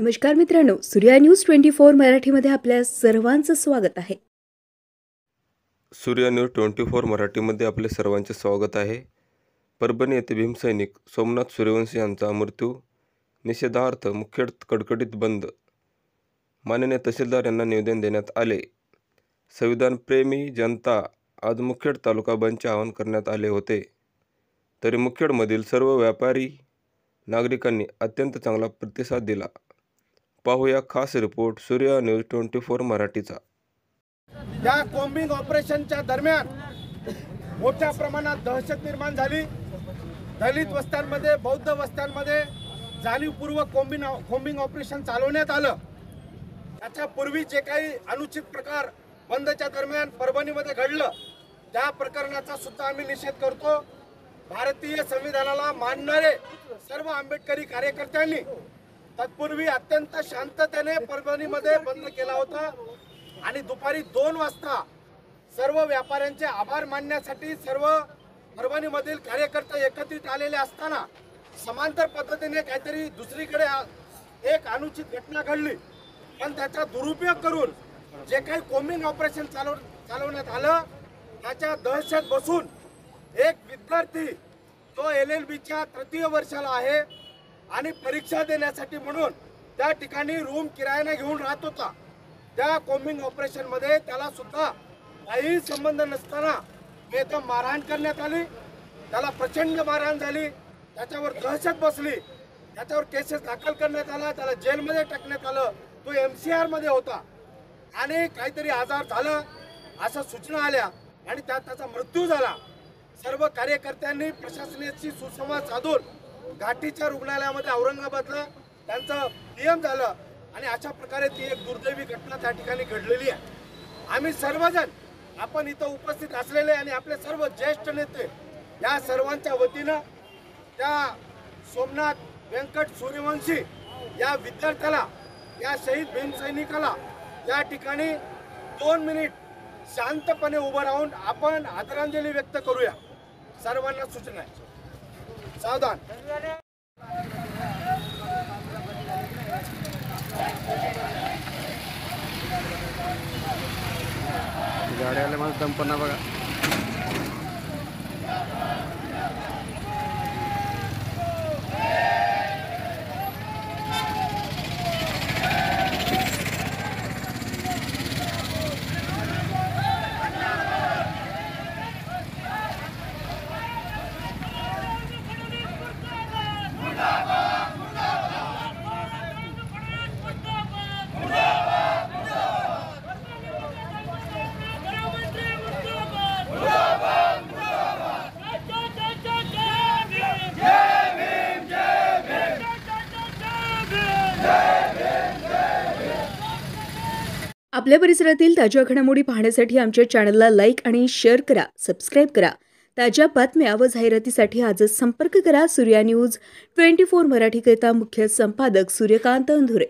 नमस्कार मित्रांनो, सूर्या न्यूज 24 मराठीमध्ये आपल्या सर्वांचं स्वागत आहे. सूर्या न्यूज 24 मराठीमध्ये आपले सर्वांचे स्वागत आहे. परभणी येथे भीमसैनिक सोमनाथ सूर्यवंशी यांचा मृत्यू निषेधार्थ मुखेड कडकडीत बंद. माननीय तहसीलदार यांना निवेदन देण्यात आले. संविधानप्रेमी जनता आज मुखेड तालुका बंदचे आवाहन करण्यात आले होते, तरी मुखेडमधील सर्व व्यापारी नागरिकांनी अत्यंत चांगला प्रतिसाद दिला. पाहूया खास रिपोर्ट सूर्या न्यूज 24 मराठीचा. या कॉम्बिंग ऑपरेशनच्या दरम्यान मोठ्या प्रमाणात दहशत निर्माण झाली. दलित वस्त्यांमध्ये, बौद्ध वस्त्यांमध्ये जाणीवपूर्वक कॉम्बिंग ऑपरेशन चालवण्यात आलं. त्याच्यापूर्वी जे काही अनुचित प्रकार बंदच्या दरम्यान परभणीमध्ये घडलं, त्या प्रकरणाचा सुद्धा आम्ही निषेध करतो. भारतीय संविधानाला मानणारे सर्व आंबेडकरी कार्यकर्त्यांनी तत्पूर्वी अत्यंत शांततेने परभणीमध्ये बंद केला होता आणि दुपारी 2 वाजता सर्व व्यापाऱ्यांचे आभार मानण्यासाठी सर्व परभणीमधील कार्यकर्ते एकत्रित आलेले असताना समांतर पद्धतीने काहीतरी दुसरीकडे एक अनुचित घटना घडली. पण त्याचा दुरुपयोग करून जे काही कॉम्बिंग ऑपरेशन चालवण्यात आलं, त्याच्या दहशत बसून एक विद्यार्थी तो LLBच्या तृतीय वर्षाला आहे आणि परीक्षा देण्यासाठी म्हणून त्या ठिकाणी रूम किरायाने घेऊन राहत होता. त्या कॉम्बिंग ऑपरेशन मध्ये त्याला सुद्धा काही संबंध नसताना एकदम मारहाण करण्यात आली. त्याला प्रचंड मारहाण झाली, त्याच्यावर दहशत बसली, त्याच्यावर केसेस दाखल करण्यात आला, त्याला जेलमध्ये टाकण्यात आलं. तो MCR मध्ये होता आणि काहीतरी आजार झाला अशा सूचना आल्या आणि त्याचा मृत्यू झाला. सर्व कार्यकर्त्यांनी प्रशासनाशी सुसंवाद साधून घाटीच्या रुग्णालयामध्ये औरंगाबादला त्यांचं PM झालं आणि अशा प्रकारे ती एक दुर्दैवी घटना त्या ठिकाणी घडलेली आहे. आम्ही सर्वजण आपण इथं उपस्थित असलेले आणि आपले सर्व ज्येष्ठ नेते या सर्वांच्या वतीनं त्या सोमनाथ व्यंकट सूर्यवंशी या विद्यार्थ्याला, या शहीद भीमसैनिकाला या ठिकाणी 2 मिनिट शांतपणे उभं राहून आपण आदरांजली व्यक्त करूया. सर्वांना सूचना आहे, सावधान. गाड्याला मला दंपना बघा. आपल्या परिसरातील ताज्या घडामोडी पाहण्यासाठी आमच्या चॅनलला लाईक आणि शेअर करा, सबस्क्राईब करा. ताज्या बातम्या व जाहिरातीसाठी आजच संपर्क करा. सूर्या न्यूज 24 मराठीकरिता मुख्य संपादक सूर्यकांत अंधुरे.